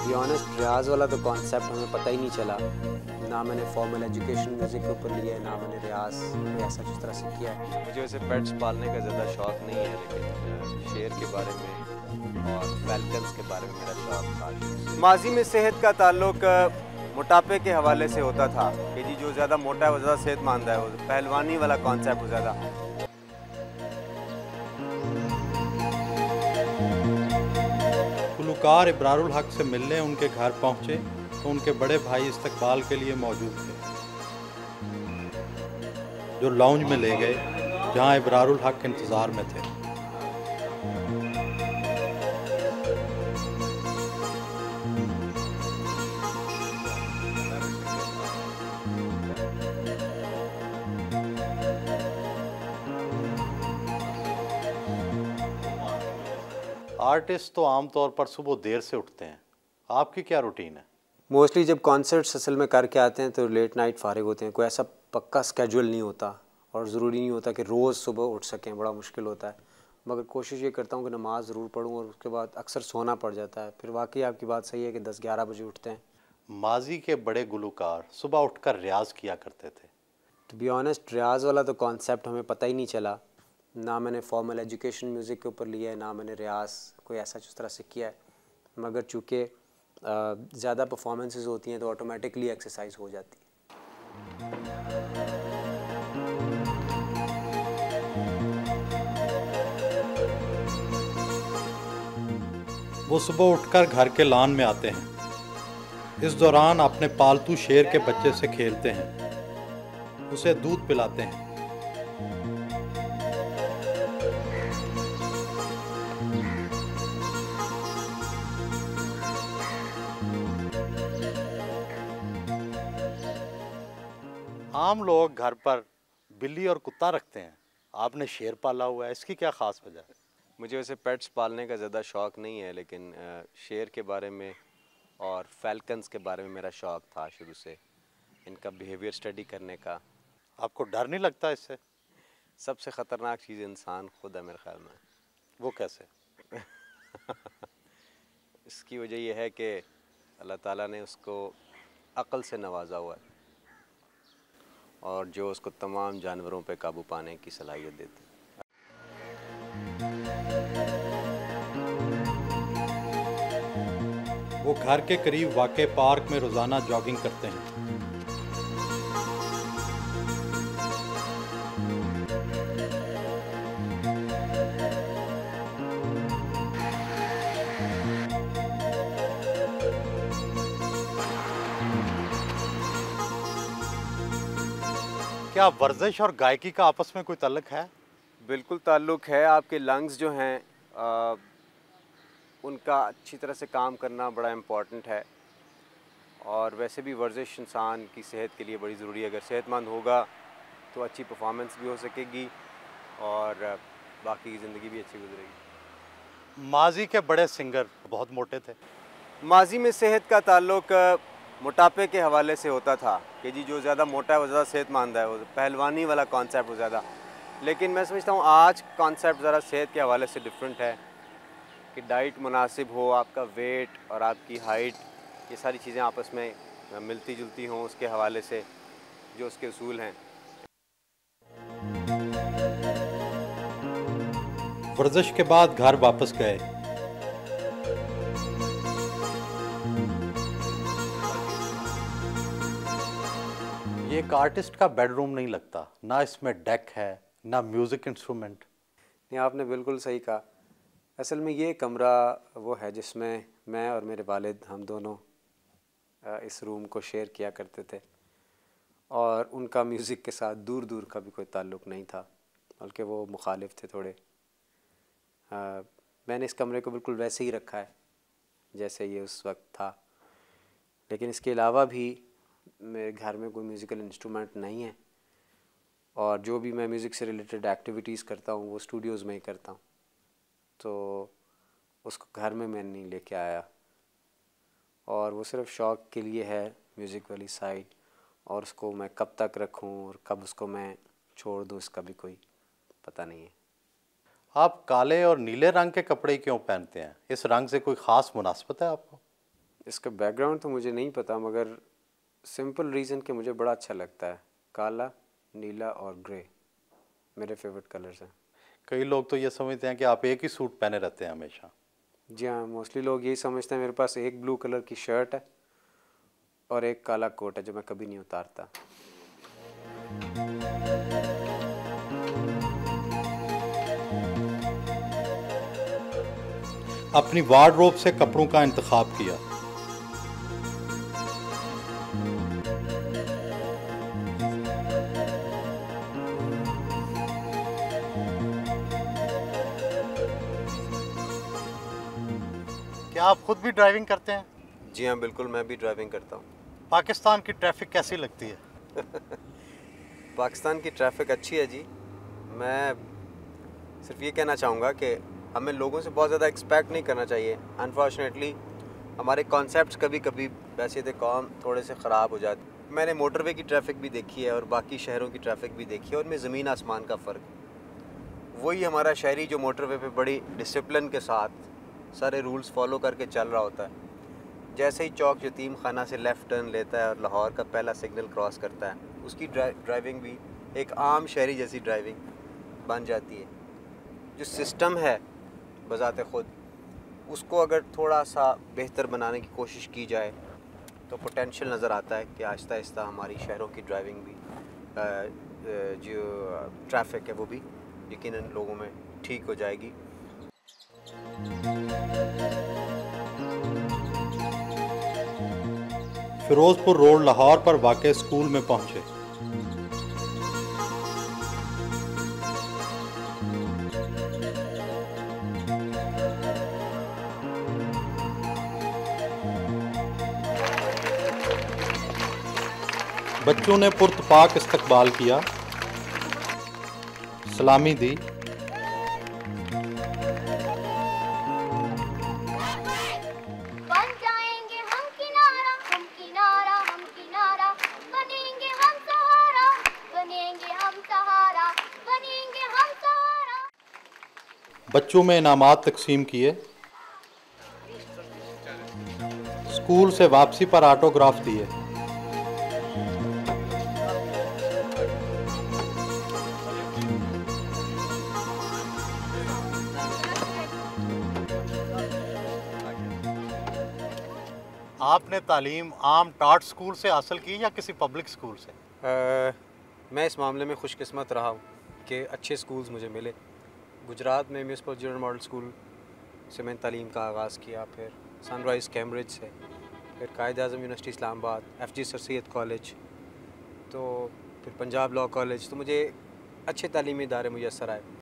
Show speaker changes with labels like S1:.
S1: Be honest रियाज वाला तो concept हमें पता ही नहीं चला। ना मैंने फॉर्मल एजुकेशन म्यूज़िक के ऊपर लिया है, ना मैंने रियाज ऐसा जिस तरह से किया है।
S2: मुझे वैसे पेट्स पालने का ज़्यादा शौक नहीं है, लेकिन शेर के बारे में और फैल्कन्स के बारे में मेरा शौक था। माजी में सेहत का ताल्लुक मोटापे के हवाले से होता था कि जी जो ज़्यादा मोटा है वो ज़्यादा सेहतमंद है, वो पहलवानी वाला कॉन्सेप्ट हो ज़्यादा।
S3: गुलकार इब्रारुल हक से मिलने उनके घर पहुंचे तो उनके बड़े भाई इस्तकबाल के लिए मौजूद थे, जो लाउंज में ले गए जहां इब्रारुल हक इंतज़ार में थे। आर्टिस्ट तो आमतौर पर सुबह देर से उठते हैं, आपकी क्या रूटीन है?
S1: मोस्टली जब कॉन्सर्ट्स असल में करके आते हैं तो लेट नाइट फारिग होते हैं। कोई ऐसा पक्का स्केड्यूल नहीं होता और ज़रूरी नहीं होता कि रोज़ सुबह उठ सकें, बड़ा मुश्किल होता है। मगर कोशिश ये करता हूँ कि नमाज़ ज़रूर पढूँ और उसके बाद अक्सर सोना पड़ जाता है। फिर वाकई आपकी बात सही है कि 10-11 बजे उठते हैं।
S3: माजी के बड़े गुलकार सुबह उठकर रियाज किया करते थे।
S1: टू बी ऑनेस्ट रियाज वाला तो कॉन्सेप्ट हमें पता ही नहीं चला। ना मैंने फॉर्मल एजुकेशन म्यूज़िक के ऊपर लिया है, ना मैंने रियाज कोई ऐसा जिस तरह से किया है। मगर चूँकि ज़्यादा परफॉर्मेंसेस होती हैं तो ऑटोमेटिकली एक्सरसाइज हो जाती है।
S3: वो सुबह उठकर घर के लान में आते हैं। इस दौरान अपने पालतू शेर के बच्चे से खेलते हैं, उसे दूध पिलाते हैं। आम लोग घर पर बिल्ली और कुत्ता रखते हैं, आपने शेर पाला हुआ है, इसकी क्या ख़ास वजह है?
S2: मुझे वैसे पेट्स पालने का ज़्यादा शौक नहीं है, लेकिन शेर के बारे में और फैल्कन्स के बारे में मेरा शौक था शुरू से, इनका बिहेवियर स्टडी करने का।
S3: आपको डर नहीं लगता इससे?
S2: सबसे ख़तरनाक चीज़ इंसान खुद है मेरे ख्याल में।
S3: वो कैसे?
S2: इसकी वजह यह है कि अल्लाह ताला ने उसको अक़ल से नवाजा हुआ है और जो उसको तमाम जानवरों पे काबू पाने की सलाहियत देती है।
S3: वो घर के करीब वाक़े पार्क में रोज़ाना जॉगिंग करते हैं। क्या वर्जिश और गायकी का आपस में कोई ताल्लुक है?
S2: बिल्कुल ताल्लुक़ है। आपके लंग्स जो हैं उनका अच्छी तरह से काम करना बड़ा इम्पॉर्टेंट है और वैसे भी वर्जिश इंसान की सेहत के लिए बड़ी ज़रूरी है। अगर सेहतमंद होगा तो अच्छी परफॉर्मेंस भी हो सकेगी और बाकी की ज़िंदगी भी अच्छी गुजरेगी।
S3: माजी के बड़े सिंगर बहुत मोटे थे।
S2: माजी में सेहत का ताल्लुक मोटापे के हवाले से होता था कि जी जो ज़्यादा मोटा है वो ज़्यादा सेहतमंद है, वो पहलवानी वाला कॉन्सेप्ट हो ज़्यादा। लेकिन मैं समझता हूँ आज कॉन्सेप्ट ज़रा सेहत के हवाले से डिफरेंट है कि डाइट मुनासिब हो, आपका वेट और आपकी हाइट, ये सारी चीज़ें आपस में मिलती जुलती हों, उसके हवाले से जो उसके उसूल हैं।
S3: वर्जिश के बाद घर वापस गए। ये एक आर्टिस्ट का बेडरूम नहीं लगता, ना इसमें डेक है ना म्यूज़िक इंस्ट्रूमेंट।
S1: नहीं, आपने बिल्कुल सही कहा। असल में ये कमरा वो है जिसमें मैं और मेरे वालिद हम दोनों इस रूम को शेयर किया करते थे और उनका म्यूज़िक के साथ दूर दूर का भी कोई ताल्लुक़ नहीं था, बल्कि वो मुखालिफ थे थोड़े। मैंने इस कमरे को बिल्कुल वैसे ही रखा है जैसे ये उस वक्त था, लेकिन इसके अलावा भी मेरे घर में कोई म्यूज़िकल इंस्ट्रूमेंट नहीं है और जो भी मैं म्यूज़िक से रिलेटेड एक्टिविटीज़ करता हूँ वो स्टूडियोज़ में ही करता हूँ, तो उसको घर में मैं नहीं लेके आया और वो सिर्फ शौक़ के लिए है म्यूज़िक वाली साइड, और उसको मैं कब तक रखूँ और कब उसको मैं छोड़ दूँ इसका भी कोई पता नहीं है।
S3: आप काले और नीले रंग के कपड़े क्यों पहनते हैं? इस रंग से कोई ख़ास मुनासबत है आपको?
S1: इसका बैकग्राउंड तो मुझे नहीं पता, मगर सिंपल रीज़न कि मुझे बड़ा अच्छा लगता है। काला, नीला और ग्रे मेरे फेवरेट कलर्स हैं।
S3: कई लोग तो ये समझते हैं कि आप एक ही सूट पहने रहते हैं हमेशा।
S1: जी हाँ, मोस्टली लोग यही समझते हैं। मेरे पास एक ब्लू कलर की शर्ट है और एक काला कोट है जो मैं कभी नहीं उतारता।
S3: अपनी वार्डरोब से कपड़ों का इंतखाब किया। क्या आप खुद भी ड्राइविंग करते हैं?
S2: जी हाँ, बिल्कुल, मैं भी ड्राइविंग करता हूँ।
S3: पाकिस्तान की ट्रैफिक कैसी लगती है?
S2: पाकिस्तान की ट्रैफिक अच्छी है जी। मैं सिर्फ ये कहना चाहूँगा कि हमें लोगों से बहुत ज़्यादा एक्सपेक्ट नहीं करना चाहिए। अनफॉर्चुनेटली हमारे कॉन्सेप्ट्स कभी कभी वैसे तो कौम थोड़े से ख़राब हो जाते। मैंने मोटरवे की ट्रैफिक भी देखी है और बाकी शहरों की ट्रैफिक भी देखी है, और उनमें ज़मीन आसमान का फ़र्क। वही हमारा शहरी जो मोटरवे पे बड़ी डिसिप्लिन के साथ सारे रूल्स फॉलो करके चल रहा होता है, जैसे ही चौक यतीम खाना से लेफ़्ट टर्न लेता है और लाहौर का पहला सिग्नल क्रॉस करता है, उसकी ड्राइविंग भी एक आम शहरी जैसी ड्राइविंग बन जाती है। जो सिस्टम है बज़ाते ख़ुद, उसको अगर थोड़ा सा बेहतर बनाने की कोशिश की जाए तो पोटेंशियल नज़र आता है कि आहिस्ता आहिस्ता हमारी शहरों की ड्राइविंग भी जो ट्रैफिक है वो भी यकीनन लोगों में ठीक हो जाएगी।
S3: फिरोजपुर रोड लाहौर पर वाक़े स्कूल में पहुंचे। बच्चों ने पुरतपाक इस्तकबाल किया, सलामी दी। बच्चों में इनामात तकसीम किए। स्कूल से वापसी पर ऑटोग्राफ दिए। आपने तालीम आम टाट स्कूल से हासिल की या किसी पब्लिक स्कूल से?
S1: मैं इस मामले में खुशकिस्मत रहा हूँ कि अच्छे स्कूल्स मुझे मिले। गुजरात में म्यूनिसिपल जनरल मॉडल स्कूल से मैंने तालीम का आगाज़ किया, फिर सनराइज़ कैम्ब्रिज से, फिर Quaid-e-Azam university Islamabad, FG sir Syed college, तो फिर पंजाब लॉ कॉलेज। तो मुझे अच्छे तालीमी इदारे मुयस्सर आए।